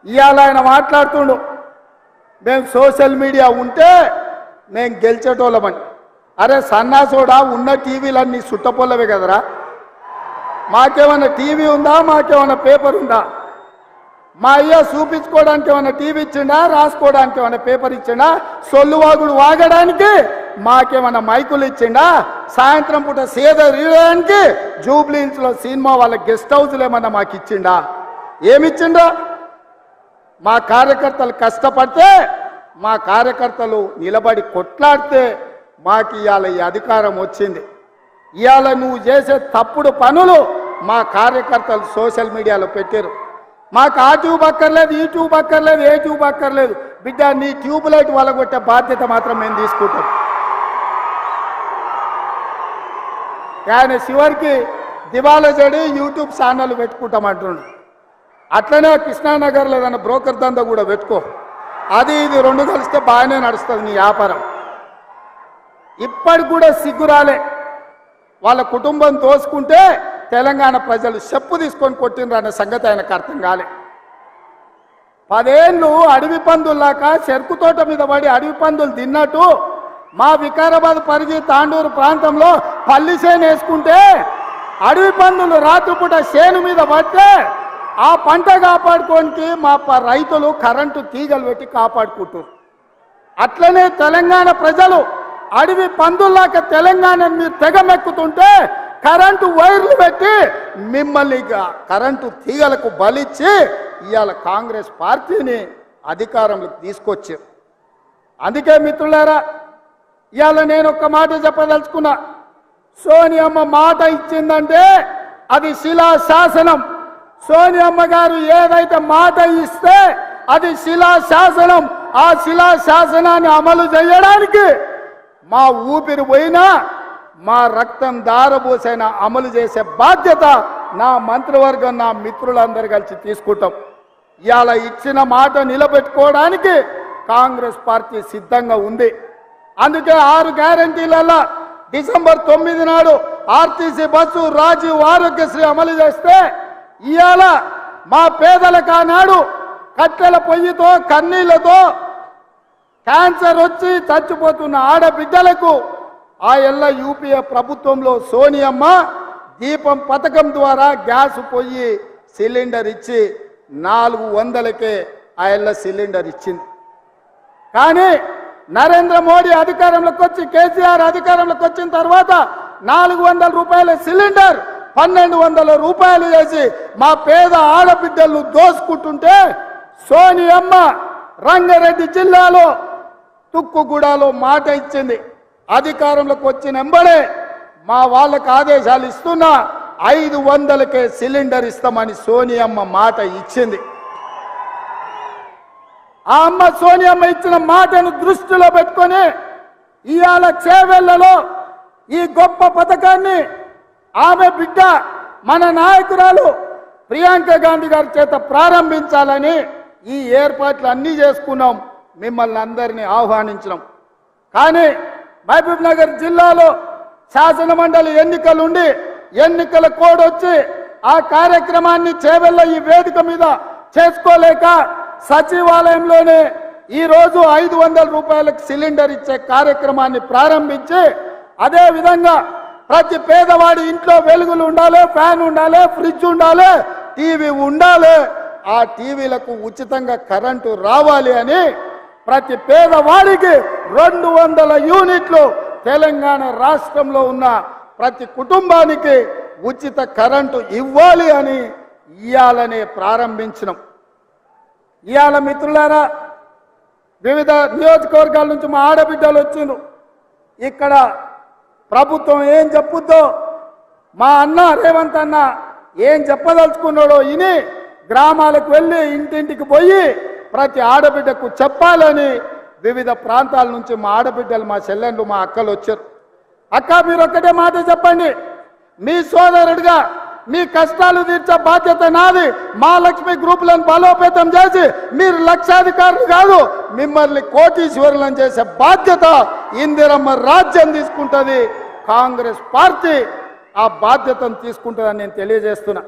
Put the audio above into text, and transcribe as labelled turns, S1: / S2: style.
S1: ఇవాళ ఆయన మాట్లాడుతుండు మేము సోషల్ మీడియా ఉంటే మేము గెలిచేటోళ్ళమని. అరే సన్నాసోడా, ఉన్న టీవీలన్నీ సుట్టపొల్లవే కదరా. మాకేమన్నా టీవీ ఉందా, మాకేమన్నా పేపర్ ఉందా? మా అయ్య చూపించుకోవడానికి ఏమన్నా టీవీ ఇచ్చిండా, రాసుకోవడానికి ఏమన్నా పేపర్ ఇచ్చిండా, సొల్లువాగుడు వాగడానికి మాకేమన్నా మైకులు ఇచ్చిండా, సాయంత్రం పూట సేద తీయడానికి జూబ్లీహిల్స్లో సినిమా వాళ్ళ గెస్ట్ హౌస్లు ఏమన్నా మాకు ఇచ్చిండా? ఏమిచ్చిండా? మా కార్యకర్తలు కష్టపడితే, మా కార్యకర్తలు నిలబడి కొట్లాడితే మాకు ఇవాళ ఈ అధికారం వచ్చింది. ఇవాళ నువ్వు చేసే తప్పుడు పనులు మా కార్యకర్తలు సోషల్ మీడియాలో పెట్టారు. మాకు ఆ ట్యూబ్ అక్కర్లేదు, ఈ ట్యూబ్ అక్కర్లేదు, ఏ ట్యూబ్ అక్కర్లేదు. బిడ్డ నీ ట్యూబ్ లైట్ వలగొట్టే బాధ్యత మాత్రం మేము తీసుకుంటాం. ఆయన చివరికి దివాలా చెడి యూట్యూబ్ ఛానల్ పెట్టుకుంటామంటుండు. అట్లనే కృష్ణానగర్లో ఏదైనా బ్రోకర్ దందా కూడా పెట్టుకో. అది ఇది రెండు కలిస్తే బాగానే నడుస్తుంది నీ వ్యాపారం. ఇప్పటికి కూడా సిగ్గురాలే. వాళ్ళ కుటుంబం తోసుకుంటే తెలంగాణ ప్రజలు చెప్పు తీసుకొని కొట్టినరు అనే సంగతి ఆయనకు అర్థం కాలే. 10 ఏళ్ళు అడవి పందుల్లాక చెరుకు తోట మీద పడి అడవి పందులు తిన్నట్టు మా వికారాబాద్ పరిధి తాండూరు ప్రాంతంలో పల్లి చేను వేసుకుంటే అడవి పందులు రాత్రిపూట చేను మీద పడితే ఆ పంట కాపాడుకోనికి మా రైతులు కరెంటు తీగలు పెట్టి కాపాడుకుంటారు. అట్లనే తెలంగాణ ప్రజలు అడవి పందుల్లాక తెలంగాణ మీరు తెగమెక్కుతుంటే కరెంటు వైర్లు పెట్టి మిమ్మల్ని కరెంటు తీగలకు బలిచ్చి ఇవాళ కాంగ్రెస్ పార్టీని అధికారంలోకి తీసుకొచ్చారు. అందుకే మిత్రులారా, ఇవాళ నేను ఒక్క మాట చెప్పదలుచుకున్నా. సోనియమ్మ మాట ఇచ్చిందంటే అది శిలాశాసనం. సోనియమ్మ గారు ఏదైతే మాట ఇస్తే అది శిలాశాసనం. ఆ శిలాశాసనాన్ని అమలు చేయడానికి మా ఊపిరి పోయినా మా రక్తం దారబోసైనా అమలు చేసే బాధ్యత నా మంత్రివర్గం, నా మిత్రులందరూ కలిసి తీసుకుంటాం. ఇవాళ ఇచ్చిన మాట నిలబెట్టుకోవడానికి కాంగ్రెస్ పార్టీ సిద్ధంగా ఉంది. అందుకే 6 గ్యారంటీలలో డిసెంబర్ 9 నాడు ఆర్టీసీ బస్సు, రాజీవ్ ఆరోగ్యశ్రీ అమలు చేస్తే ఇవాళ మా పేదలకు ఆనాడు కట్టెల పొయ్యితో కన్నీళ్లతో క్యాన్సర్ వచ్చి చచ్చిపోతున్న ఆడబిడ్డలకు ఆ ఎల్ల యూపీఏ ప్రభుత్వంలో సోనియమ్మ దీపం పథకం ద్వారా గ్యాస్ పొయ్యి సిలిండర్ ఇచ్చి 400కే ఆ ఎల్ల సిలిండర్ ఇచ్చింది. కానీ నరేంద్ర మోడీ అధికారంలోకి వచ్చి, కేసీఆర్ అధికారంలోకి వచ్చిన తర్వాత 400 రూపాయల సిలిండర్ 1200 రూపాయలు చేసి మా పేద ఆడబిడ్డలు దోసుకుంటుంటే సోనియమ్మ రంగారెడ్డి జిల్లాలో తుక్కుగూడలో మాట ఇచ్చింది. అధికారంలోకి వచ్చిన వెంబడే మా వాళ్ళకి ఆదేశాలు ఇస్తున్నా 500కే సిలిండర్ ఇస్తామని సోనియమ్మ మాట ఇచ్చింది. ఆ అమ్మ సోనియమ్మ ఇచ్చిన మాటను దృష్టిలో పెట్టుకొని ఇవాళ చేవెళ్లలో ఈ గొప్ప పథకాన్ని ఆమె బిడ్డ మన నాయకురాలు ప్రియాంక గాంధీ గారి చేత ప్రారంభించాలని ఈ ఏర్పాట్లు అన్నీ చేసుకున్నాం. మిమ్మల్ని అందరినీ ఆహ్వానించినాం. కానీ మహబూబ్ నగర్ జిల్లాలో శాసన మండలి ఎన్నికలుండి ఎన్నికల కోడ్ వచ్చి ఆ కార్యక్రమాన్ని చేవెళ్ళ ఈ వేదిక మీద చేసుకోలేక సచివాలయంలోనే ఈరోజు 500 రూపాయలకు సిలిండర్ ఇచ్చే కార్యక్రమాన్ని ప్రారంభించి, అదే విధంగా ప్రతి పేదవాడి ఇంట్లో వెలుగులు ఉండాలి, ఫ్యాన్ ఉండాలి, ఫ్రిడ్జ్ ఉండాలి, టీవీ ఉండాలి, ఆ టీవీలకు ఉచితంగా కరెంటు రావాలి అని ప్రతి పేదవాడికి 200 యూనిట్లు తెలంగాణ రాష్ట్రంలో ఉన్న ప్రతి కుటుంబానికి ఉచిత కరెంటు ఇవ్వాలి అని ఇయాలనే ప్రారంభించినాం. ఇయాల మిత్రులారా, వివిధ నియోజకవర్గాల నుంచి మా ఆడబిడ్డలు వచ్చిండ్రు. ఇక్కడ ప్రభుత్వం ఏం చెప్పుద్దో మా అన్న రేవంత్ అన్న ఏం చెప్పదలుచుకున్నాడో ఇని గ్రామాలకు వెళ్ళి ఇంటింటికి పోయి ప్రతి ఆడబిడ్డకు చెప్పాలని వివిధ ప్రాంతాల నుంచి మా ఆడబిడ్డలు, మా చెల్లెండ్లు, మా అక్కలు వచ్చారు. అక్క, మీరు ఒక్కటే మాట చెప్పండి, మీ సోదరుడిగా మీ కష్టాలు తీర్చే బాధ్యత నాది. మా లక్ష్మి గ్రూపులను బలోపేతం చేసి మీరు లక్షాధికారులు కాదు, మిమ్మల్ని కోటీశ్వరులను చేసే బాధ్యత ఇందిరమ్మ రాజ్యం తీసుకుంటుంది. కాంగ్రెస్ పార్టీ ఆ బాధ్యతను తీసుకుంటుందని నేను తెలియజేస్తున్నా.